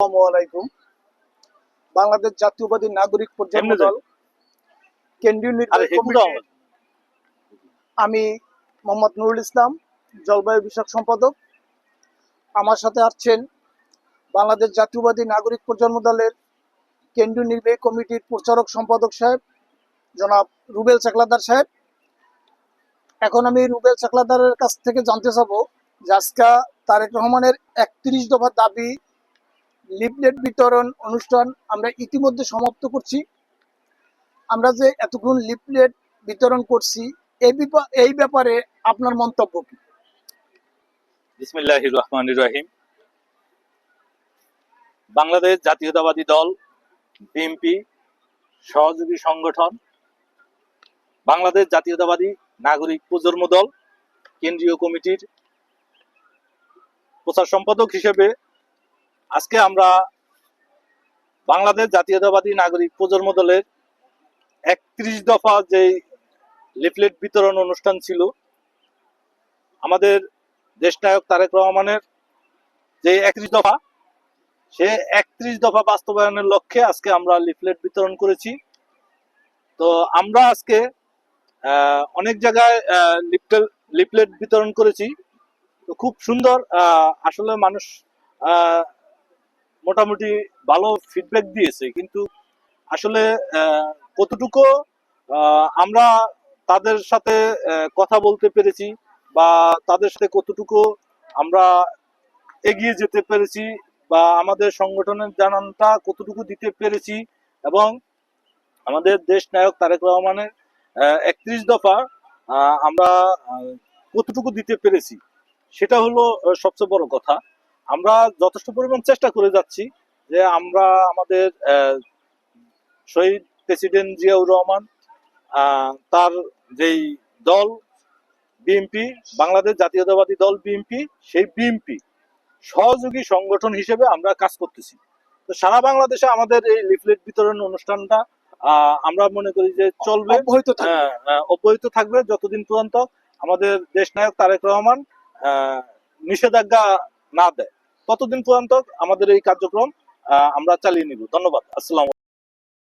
আসসালামু আলাইকুম। বাংলাদেশ জাতীয়বাদী নাগরিক প্রজন্ম দল কেন্দ্রীয় নির্বাহী কমিটির আমি মোহাম্মদ নুরুল ইসলাম, জলবায়ু বিষয়ক সম্পাদক। আমার সাথে আছেন বাংলাদেশ জাতীয়বাদী নাগরিক প্রজন্ম দলের কেন্দ্রীয় নির্বাহী কমিটির প্রচারক সম্পাদক সাহেব জনাব রুবেল চাকলাদার সাহেব। এখন আমি রুবেল চাকলাদারের কাছ থেকে জানতে চাবো যে আজকে তারেক রহমানের ৩১ দফা দাবি লিফলেট বিতরণ অনুষ্ঠান আমরা ইতিমধ্যে সমাপ্ত করছি। আমরা যে এতক্ষণ লিফলেট বিতরণ করছি এই ব্যাপারে আপনার মন্তব্য কি? বিসমিল্লাহির রহমানির রহিম। বাংলাদেশ জাতীয়তাবাদী দল বিএনপি সহযোগী সংগঠন বাংলাদেশ জাতীয়তাবাদী নাগরিক প্রজন্ম দল কেন্দ্রীয় কমিটির প্রচার সম্পাদক হিসেবে আজকে আমরা বাংলাদেশ জাতীয়তাবাদী নাগরিক প্রজন্ম দলের ৩১ দফা যে লিফলেট বিতরণ অনুষ্ঠান ছিল, আমাদের দেশনায়ক তারেক রহমানের যে ৩১ দফা, সে ৩১ দফা বাস্তবায়নের লক্ষ্যে আজকে আমরা লিফলেট বিতরণ করেছি। তো আমরা আজকে অনেক জায়গায় লিফলেট বিতরণ করেছি। তো খুব সুন্দর, আসলে মানুষ মোটামুটি ভালো ফিডব্যাক দিয়েছে, কিন্তু আসলে কতটুকু আমরা তাদের সাথে কথা বলতে পেরেছি বা তাদের সাথে কতটুকু আমরা এগিয়ে যেতে পেরেছি বা আমাদের সংগঠনের জানানটা কতটুকু দিতে পেরেছি এবং আমাদের দেশ নায়ক তারেক রহমানের ৩১ দফা আমরা কতটুকু দিতে পেরেছি, সেটা হলো সবচেয়ে বড় কথা। আমরা যথেষ্ট পরিমাণ চেষ্টা করে যাচ্ছি যে আমরা আমাদের শহীদ প্রেসিডেন্ট জিয়াউর রহমান, তার যেই দল বিএনপি, বাংলাদেশ জাতীয়তাবাদী দল বিএনপি, সেই বিএনপি সহযোগী সংগঠন হিসেবে আমরা কাজ করতেছি। তো সারা বাংলাদেশে আমাদের এই লিফলেট বিতরণ অনুষ্ঠানটা আমরা মনে করি যে চলবে, অব্যাহত থাকবে যতদিন পর্যন্ত আমাদের দেশ নায়ক তারেক রহমান নিষেধাজ্ঞা না দেয়, ততদিন পর্যন্ত আমাদের এই কার্যক্রম আমরা চালিয়ে নিব। ধন্যবাদ। আসসালাম।